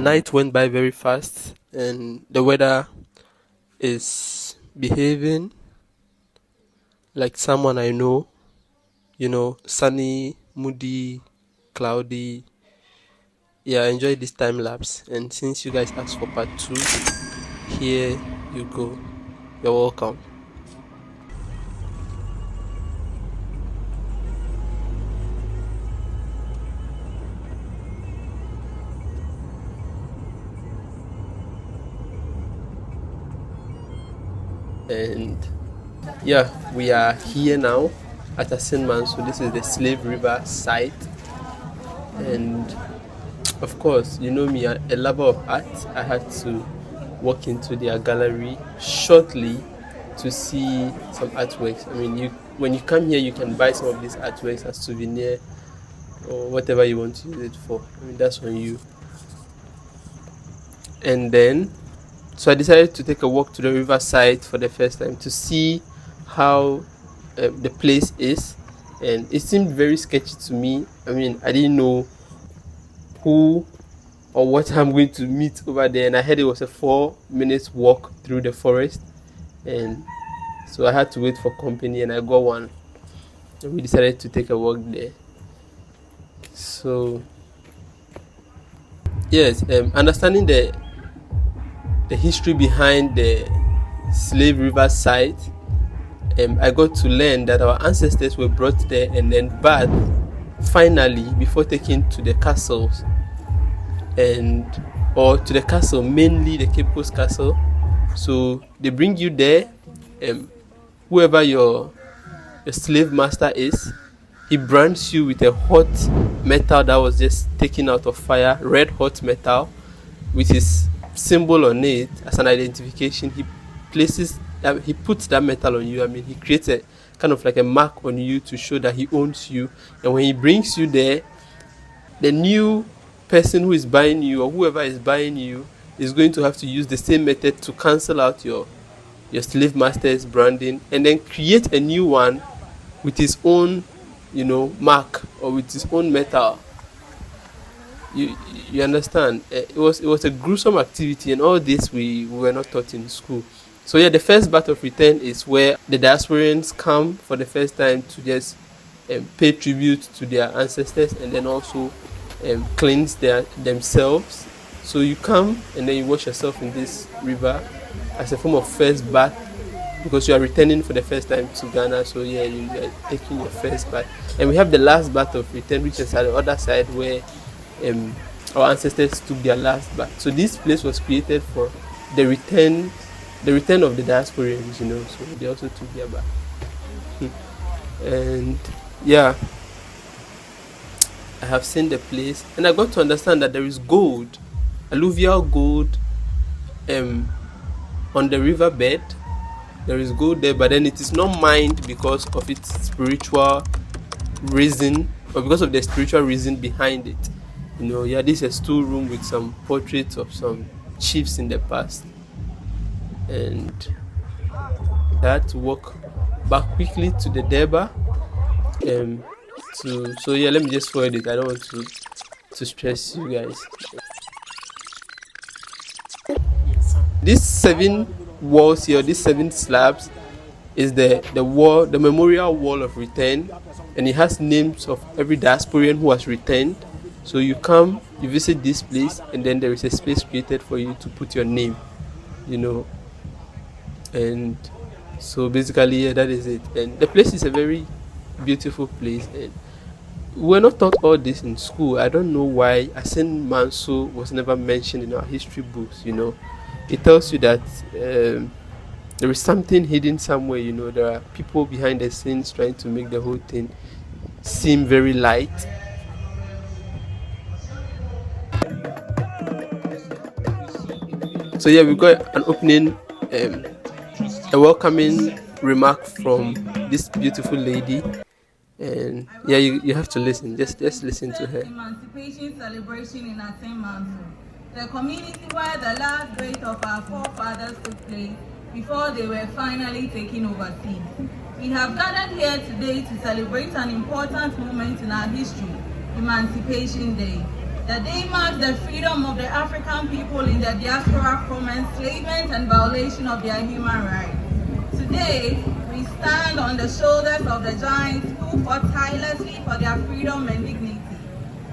night went by very fast, and the weather is behaving like someone I know, sunny, moody, cloudy. Yeah, I enjoyed this time lapse. And since you guys asked for part two, here you go. You're welcome. And yeah, we are here now at Assin Manso. This is the Slave River site. And of course, you know me, a lover of art. I had to walk into their gallery shortly to see some artworks. I mean, when you come here, you can buy some of these artworks as souvenir or whatever you want to use it for. I mean, that's on you. And then, so I decided to take a walk to the riverside for the first time to see how the place is. And it seemed very sketchy to me. I mean, I didn't know who or what I'm going to meet over there, and I heard it was a 4 minutes walk through the forest, and so I had to wait for company, and I got one, and we decided to take a walk there. So yes, understanding the history behind the Slave River site, I got to learn that our ancestors were brought there and then bathed finally before taken to the castles, or to the castle, mainly the Cape Coast Castle. So they bring you there, whoever your slave master is, he brands you with a hot metal that was just taken out of fire, red hot metal, with his symbol on it as an identification. He puts that metal on you. I mean, he creates a kind of like a mark on you to show that he owns you. And when he brings you there, the new person who is buying you, or whoever is buying you, is going to have to use the same method to cancel out your slave master's branding and then create a new one with his own, mark, or with his own metal. You understand? It was a gruesome activity, and all this we were not taught in school. So yeah, the first bat of return is where the diasporans come for the first time to just pay tribute to their ancestors, and then also cleanse themselves. So you come and then you wash yourself in this river as a form of first bath, because you are returning for the first time to Ghana. So yeah, you are taking your first bath. And we have the last bath of return, which is at the other side where our ancestors took their last bath. So this place was created for the return of the diasporans, so they also took their bath. And yeah, I have seen the place, and I got to understand that there is gold, alluvial gold, on the riverbed. There is gold there, but then it is not mined because of its spiritual reason, or because of the spiritual reason behind it. Yeah, this is a storeroom with some portraits of some chiefs in the past, and I had to walk back quickly to the Deba. So yeah, let me just forward it. I don't want to stress you guys. These 7 walls here, these 7 slabs, is the memorial wall of return, and it has names of every diasporian who has returned. So you come, you visit this place, and then there is a space created for you to put your name, and so basically, yeah, that is it. And the place is a very beautiful place, and we're not taught all this in school. I don't know why Assin Manso was never mentioned in our history books. It tells you that there is something hidden somewhere. There are people behind the scenes trying to make the whole thing seem very light. So yeah, we got an opening, a welcoming remark from this beautiful lady, and yeah, you have to listen. Just listen to her. Emancipation celebration in Assin Manso, the community where the last breath of our forefathers took place before they were finally taken overseas. We have gathered here today to celebrate an important moment in our history, Emancipation Day. The day marks the freedom of the African people in the diaspora from enslavement and violation of their human rights. Today, we stand on the shoulders of the giants who fought tirelessly for their freedom and dignity.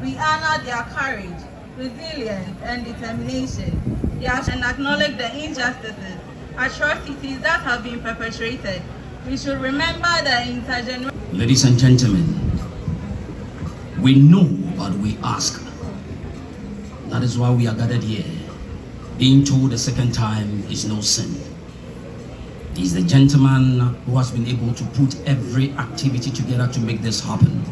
We honor their courage, resilience, and determination. And acknowledge the injustices, atrocities that have been perpetrated. We should remember the intergenerational. Ladies and gentlemen, we know but we ask. That is why we are gathered here. Being told the second time is no sin. He's the gentleman who has been able to put every activity together to make this happen.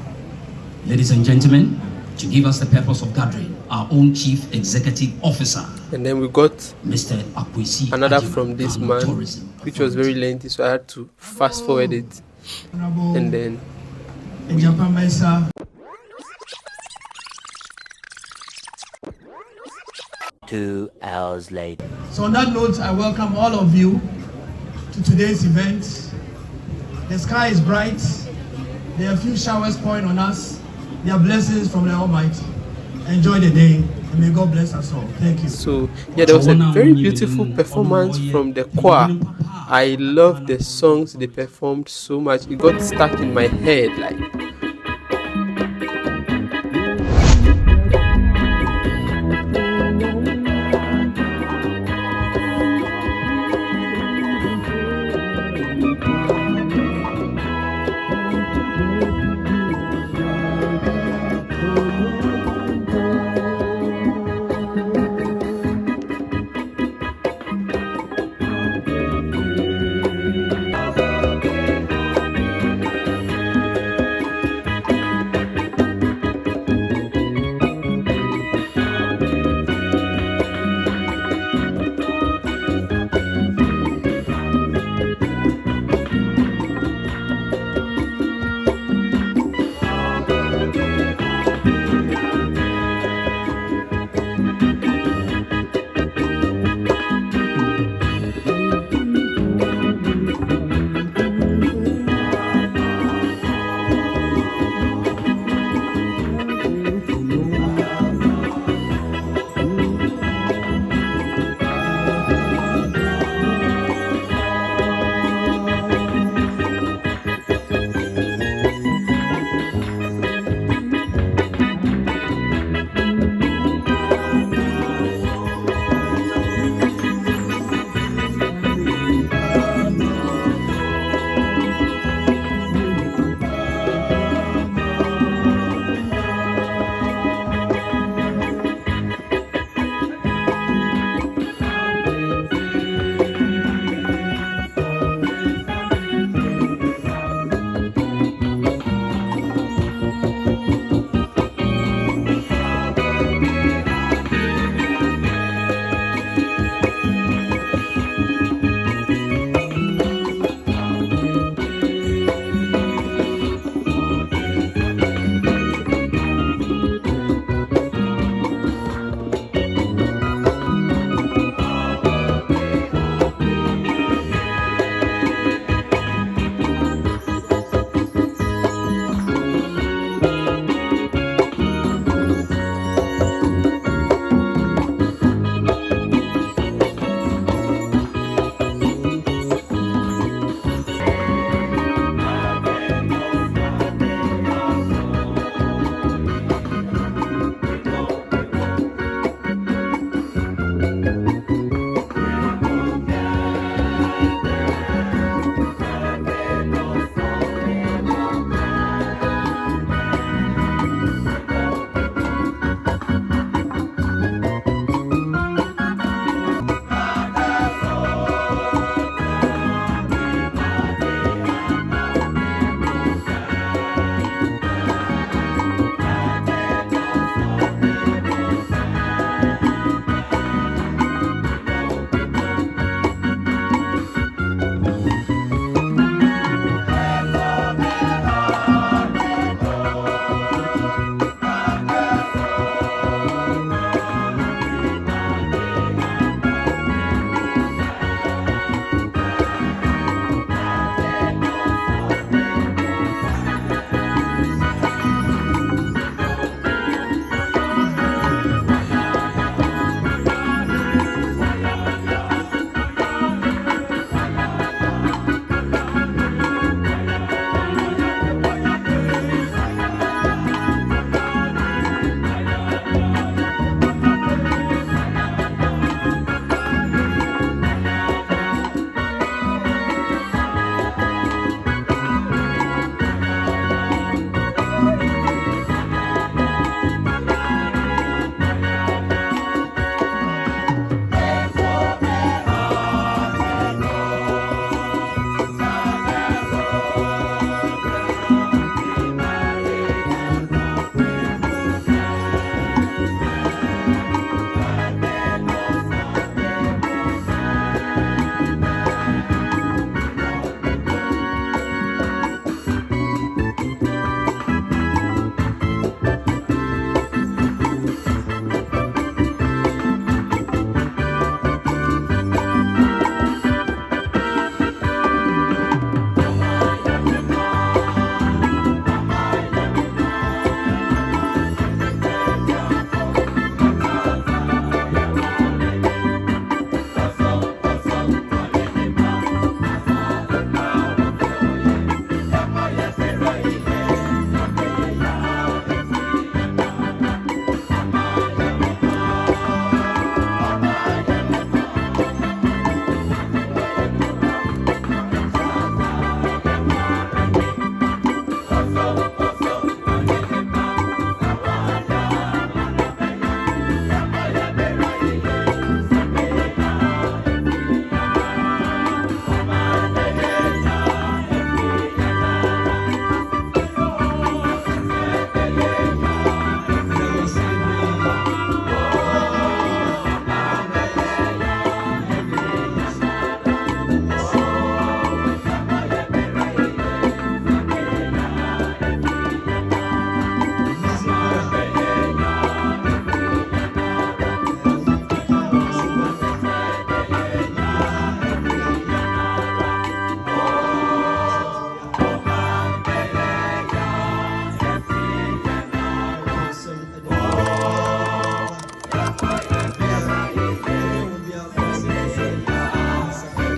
Ladies and gentlemen, to give us the purpose of gathering, our own Chief Executive Officer. And then we got Mr. Akwesi another Ajima, from this Ghana man, Tourism which was very lengthy, so I had to fast forward it. And then 2 hours later. So on that note, I welcome all of you to today's event. The sky is bright. There are a few showers pouring on us. There are blessings from the Almighty. Enjoy the day, and may God bless us all. Thank you. so yeah, there was a very beautiful performance from the choir. I love the songs they performed so much. It got stuck in my head like.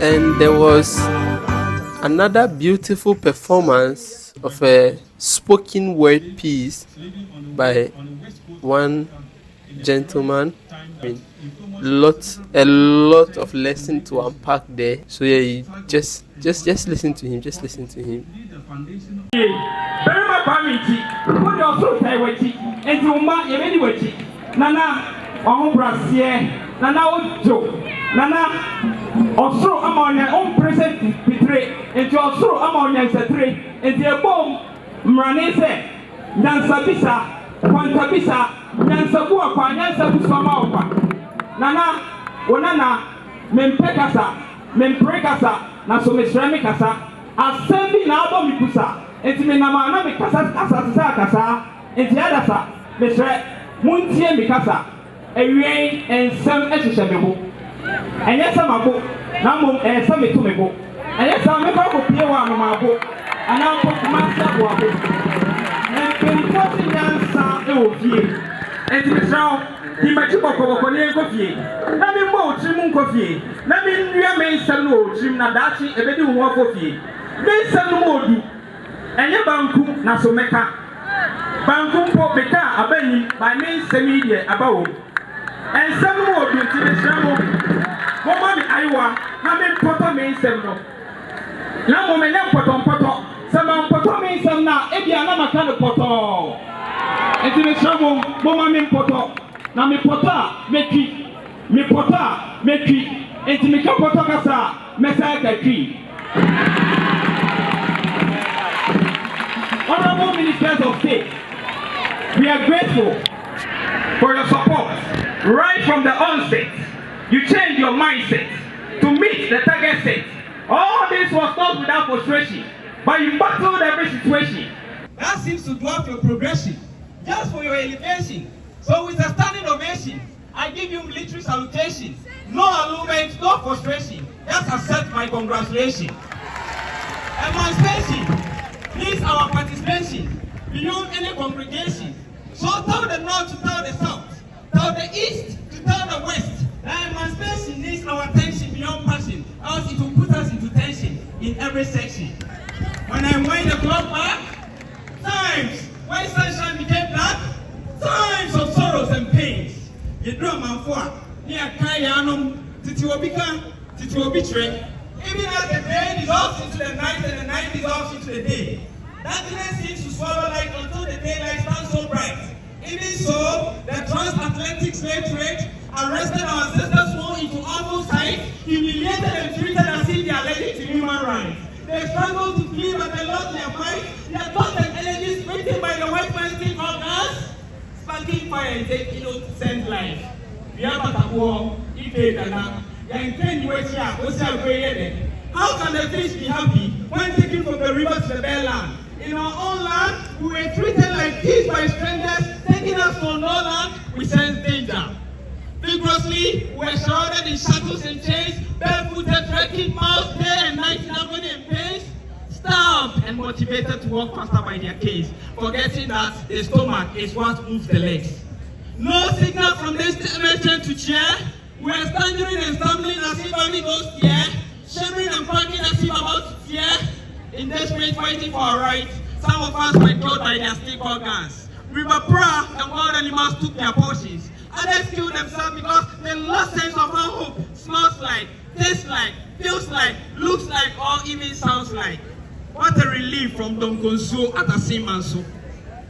And there was another beautiful performance of a spoken word piece by one gentleman. I mean, a lot of lesson to unpack there. So yeah, you just listen to him. Just listen to him. Nana osoro amanya on present pitre enti osoro amanya setre enti ebom mrane se nyansa bisa kwanta bisa nyansa ku akwa nyansa ku sama okwa nana wonana mempekasa memprekasa na so mesrami kasa asembi na abo mikusa enti me nama na me kasa enti adasa mesre muntie mikasa ewen ensem ehyehyemebo and yes, I'm a book. Now, and some to me book. And yes, I'm a book. You are my book. And I'll put myself up. And 24 years of year. And to the sound, he might keep up for coffee. Let me go to coffee. Let me remain some more Jim Nadachi, a bit of war coffee. Make some more. And your banku, Nasomeka. Banku for Beka, a benny, by name Semidia above. And some more beauty the shadow. Mama Iowa, Namin Potter means several. Now, woman, Potter, some Potter means some now, Ebiana Macana Potter. And to the shadow, Mama Potter, Nami Potter, me Potter, and to make a Potter Cassa, Messiah Tree. Honorable Ministers of State, we are grateful for your support. Right from the onset, you changed your mindset to meet the target set. All this was not without frustration, but you battled every situation. That seems to dwarf your progression, just for your elevation. So with a standing ovation, I give you military salutation. No allurement, no frustration. Just accept my congratulations. Emancipation needs our participation beyond any congregation. So tell the north to tell the south. Tell the east to tell the west. That emancipation needs our attention beyond passion, else it will put us into tension in every section. When I wind the clock back, times when sunshine became black, times of sorrows and pains. You draw my foot, near Kayanum, Titiwabika, Titiwabitre. Even as the day dissolves into the night and the night dissolves into the day. Darkness seems to swallow light until the daylight stands so bright. Even so, the transatlantic slave trade arrested our ancestors more into awful sight, humiliated and treated as if they are allergic to human rights. They struggled to flee, but they lost their fight. Their thoughts and energies written by the white man's king organs, sparking fire and taking innocent life. We have a war, how can the fish be happy when taken from the river to the bare land? In our own land, we were treated like thieves by strangers, taking us from no land, we sense danger. Vigorously, we were shrouded in shackles and chains, barefooted, trekking miles day and night in agony and pain, starved and motivated to walk faster by their case, forgetting that the stomach is what moves the legs. No signal from this dimension to cheer. We are staggering and stumbling as if only goes here, shivering and cracking as if about to tear. In desperate fighting for our rights, some of us were killed by their stick organs. We were proud and wild animals took their portions. Others killed themselves because they lost sense of how hope smells like, tastes like, feels like, looks like, or even sounds like. What a relief from Don Conso at Assin Manso.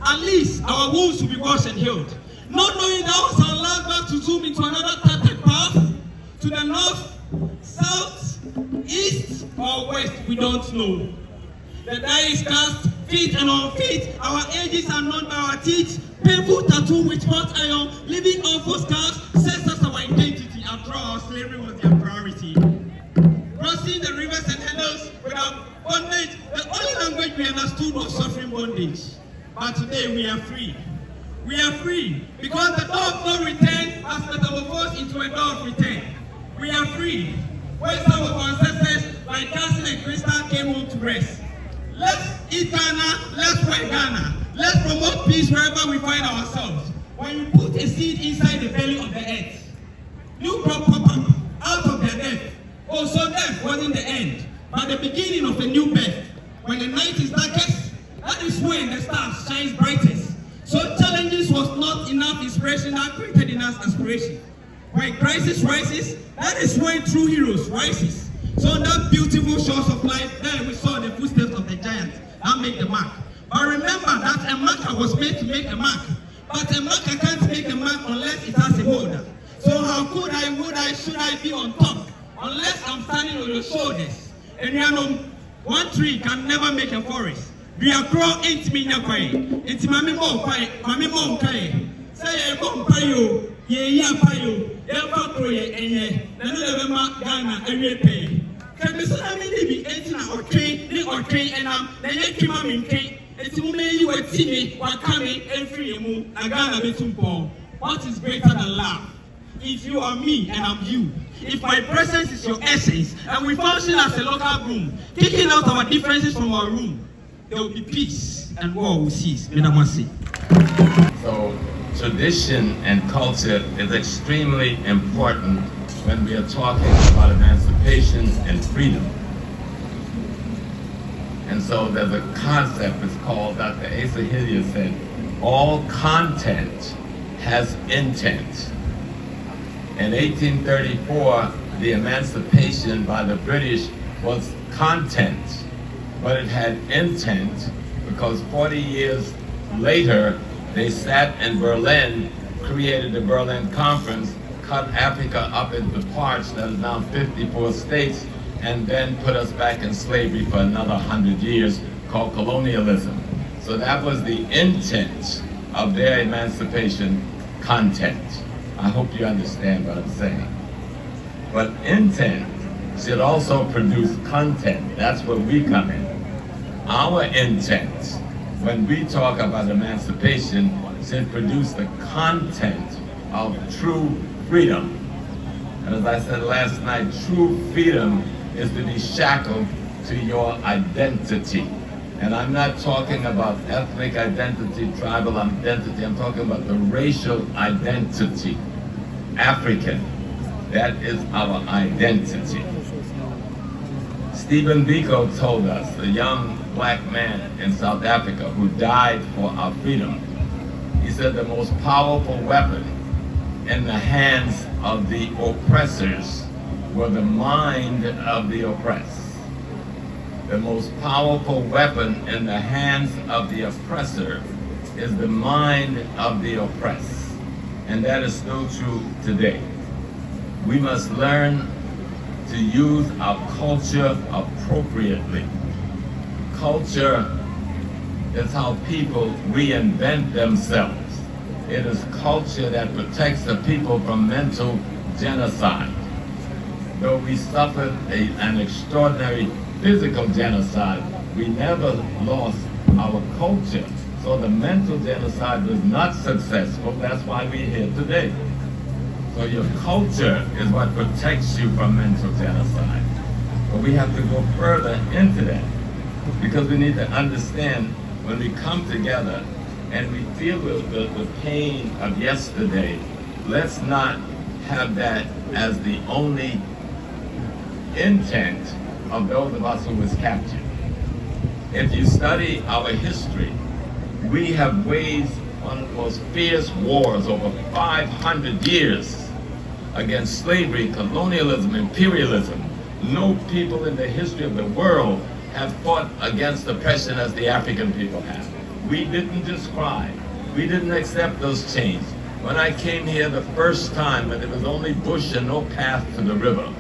At least our wounds will be washed and healed. Not knowing that was our last back to zoom into another tattered path, to the north, south, east, or west, we don't know. The die is cast, fit and unfit, our ages are known by our teeth, painful tattoo with hot iron, living awful scars, sets us our identity. After all, slavery was their priority. Crossing the rivers and handles without bondage, the only language we understood was suffering bondage. But today we are free. We are free because the door of no return has metamorphosed into a door of return. We are free. When some of our ancestors, like Assin and Crystal, came home to rest. Let's eat Ghana, let's fight Ghana. Let's promote peace wherever we find ourselves. When you put a seed inside the belly of the earth, new crop pop up out of the earth. Oh, Oh, so death wasn't the end, but the beginning of a new birth. When the night is darkest, that is when the stars shine brightest. So challenges was not enough inspiration that created in us aspiration. When crisis rises, that is when true heroes rises. So on that beautiful shores of life, there we saw the footsteps of the giants that make the mark. But remember that a marker was made to make a mark. But a marker can't make a mark unless it has a holder. So how could I, would I, should I be on top unless I'm standing on your shoulders? And you know, one tree can never make a forest. We are growing ain't me nyakwae. It's mami mom kai. Say a bomb payo, ye ya payo, elba proye enye, the no Ghana every pay. Can be so many be 18 or train, and then you keep on maintain. It's me you were TV, what coming and free moon, a Ghana betumpo. What is greater than love? If you are me and I'm you, if my presence is your essence, and we function as a local room, kicking out our differences from our room, there will be peace and war will cease. So tradition and culture is extremely important when we are talking about emancipation and freedom. And so there's a concept, it's called, Dr. Asa Hilliard said, all content has intent. In 1834, the emancipation by the British was content, but it had intent because 40 years later, they sat in Berlin, created the Berlin Conference, cut Africa up into parts that is now 54 states, and then put us back in slavery for another 100 years, called colonialism. So that was the intent of their emancipation content. I hope you understand what I'm saying. But intent should also produce content. That's where we come in. Our intent, when we talk about emancipation, should produce the content of true freedom. And as I said last night, true freedom is to be shackled to your identity. And I'm not talking about ethnic identity, tribal identity, I'm talking about the racial identity. African, that is our identity. Stephen Biko told us, a young black man in South Africa who died for our freedom, he said the most powerful weapon in the hands of the oppressors were the mind of the oppressed. The most powerful weapon in the hands of the oppressor is the mind of the oppressed. And that is still true today. We must learn to use our culture appropriately. Culture is how people reinvent themselves. It is culture that protects the people from mental genocide. Though we suffered an extraordinary physical genocide, we never lost our culture. So the mental genocide was not successful. That's why we're here today. So your culture is what protects you from mental genocide. But we have to go further into that because we need to understand when we come together and we feel the pain of yesterday, let's not have that as the only intent of those of us who was captured. If you study our history, we have waged one of the most fierce wars over 500 years against slavery, colonialism, imperialism. No people in the history of the world have fought against oppression as the African people have. We didn't just cry. We didn't accept those chains. When I came here the first time, when there was only bush and no path to the river,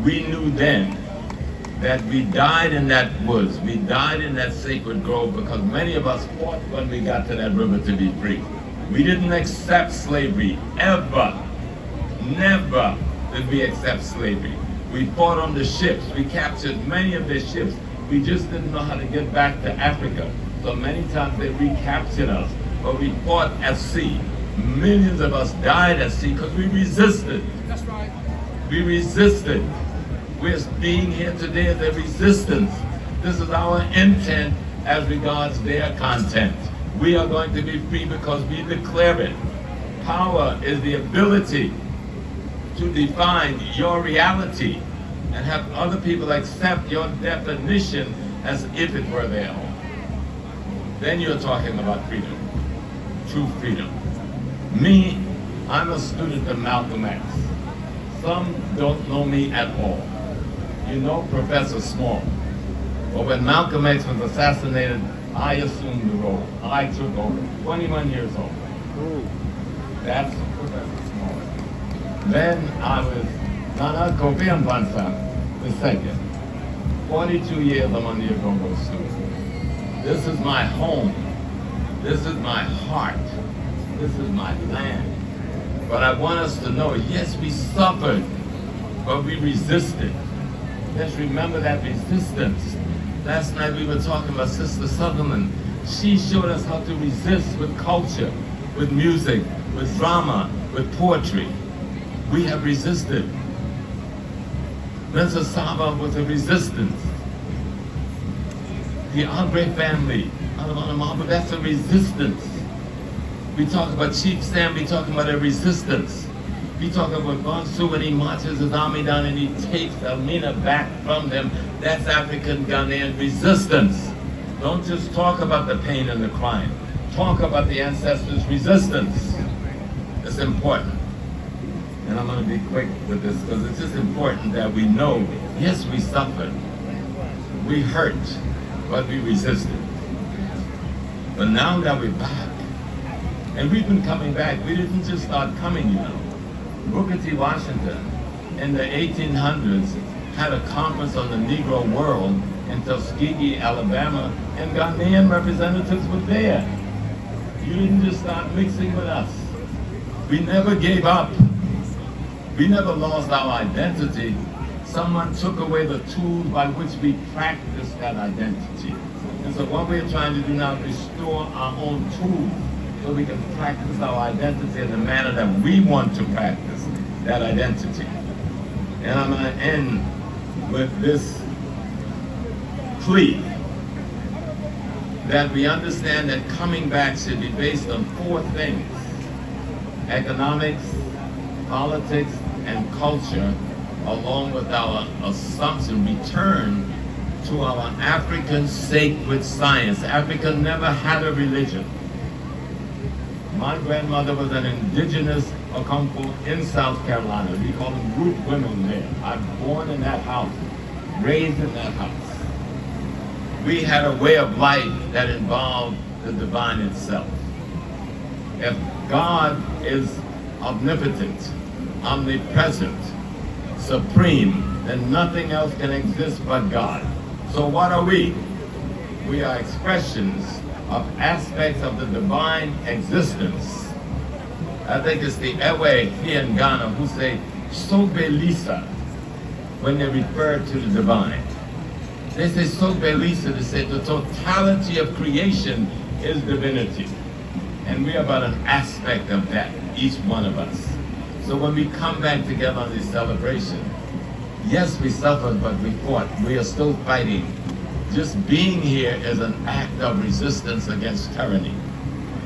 we knew then that we died in that woods, we died in that sacred grove because many of us fought when we got to that river to be free. We didn't accept slavery, ever. Never did we accept slavery. We fought on the ships, we captured many of their ships. We just didn't know how to get back to Africa. So many times they recaptured us, but we fought at sea. Millions of us died at sea because we resisted. That's right. We resisted. We're being here today as a resistance. This is our intent as regards their content. We are going to be free because we declare it. Power is the ability to define your reality and have other people accept your definition as if it were their own. Then you're talking about freedom, true freedom. Me, I'm a student of Malcolm X. Some don't know me at all. You know Professor Small. But when Malcolm X was assassinated, I assumed the role. I took over, 21 years old. That's Professor Small. Then I was Nana Kofi Mpansa, the second. 42 years I'm on the Agogo student. This is my home. This is my heart. This is my land. But I want us to know, yes, we suffered, but we resisted. Let's remember that resistance. Last night we were talking about Sister Sutherland. She showed us how to resist with culture, with music, with drama, with poetry. We have resisted. Mr. Saba was a resistance. The Andre family, that's a resistance. We talk about Chief Sam, we talk about a resistance. We talk about Bonsu when he marches his army down and he takes Elmina back from them. That's African Ghanaian resistance. Don't just talk about the pain and the crime. Talk about the ancestors' resistance. It's important. And I'm going to be quick with this because it's just important that we know, yes, we suffered. We hurt, but we resisted. But now that we're back, and we've been coming back, we didn't just start coming, you know. Booker T. Washington in the 1800s had a conference on the Negro world in Tuskegee, Alabama, and Ghanaian representatives were there. You didn't just start mixing with us. We never gave up. We never lost our identity. Someone took away the tools by which we practiced that identity. And so what we're trying to do now is restore our own tools so we can practice our identity in the manner that we want to practice that identity. And I'm going to end with this plea that we understand that coming back should be based on 4 things: economics, politics, and culture, along with our assumption, return to our African sacred science. Africa never had a religion. My grandmother was an indigenous Okompo in South Carolina. We call them root women there. I'm born in that house, raised in that house. We had a way of life that involved the divine itself. If God is omnipotent, omnipresent, supreme, then nothing else can exist but God. So what are we? We are expressions of aspects of the divine existence. I think it's the Ewe here in Ghana who say, Sobelisa, when they refer to the divine. They say Sobelisa, they say the totality of creation is divinity. And we are about an aspect of that, each one of us. So when we come back together on this celebration, yes, we suffered, but we fought. We are still fighting. Just being here is an act of resistance against tyranny.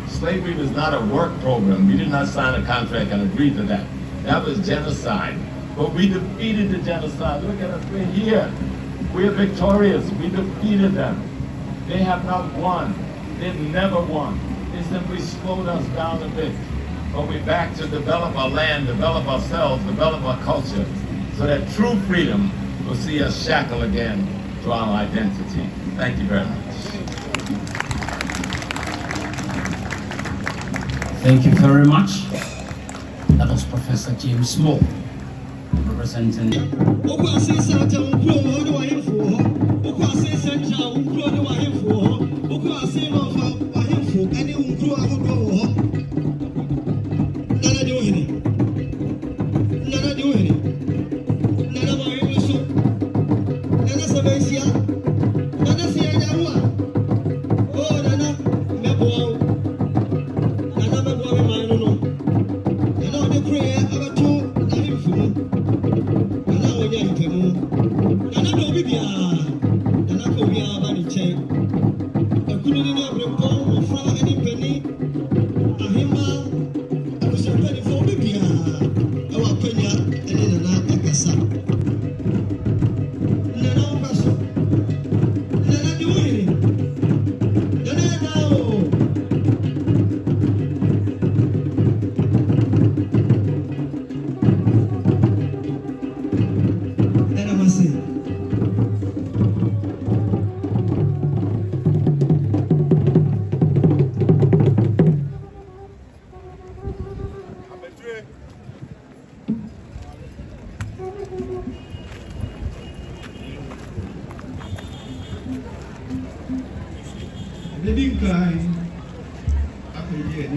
Slavery was not a work program. We did not sign a contract and agree to that. That was genocide. But we defeated the genocide. Look at us, we're here. We're victorious. We defeated them. They have not won. They've never won. They simply slowed us down a bit. But we're back to develop our land, develop ourselves, develop our culture, so that true freedom will see us shackle again to our identity. Thank you very much. Thank you very much. That was Professor James Small, representing. Living kind, after year,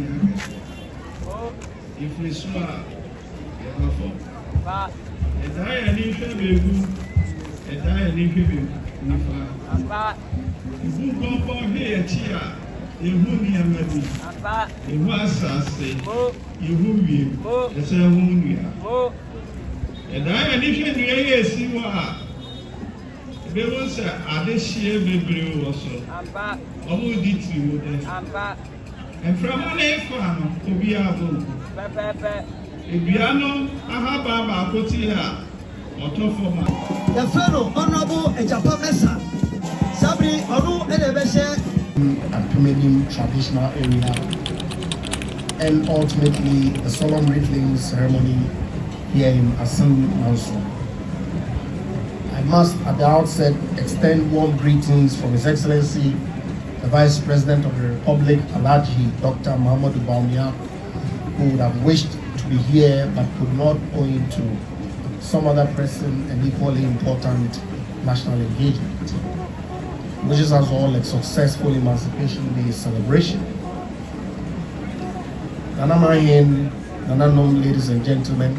if we swap, and I need to be and I need to be if you go for here, cheer, you won't be a maybe. It was say, you won't be the same. And I need to see what. They will say, I did share baby also. I will did you there. And from an farm to be able. If you are no, I have a cotia or Tofoma. The fellow Honorable Ejapa Mesa, Sabri Onu Elevese, and Pemedium traditional area, and ultimately the solemn wreathing ceremony here in Assin Manso. I must at the outset extend warm greetings from His Excellency, the Vice President of the Republic, Alhaji Dr. Muhammadu Bawumia, who would have wished to be here but could not owing to some other pressing and equally important national engagement. Wishes us all a successful Emancipation Day celebration. Nana Mahin, Nana Nom, ladies and gentlemen,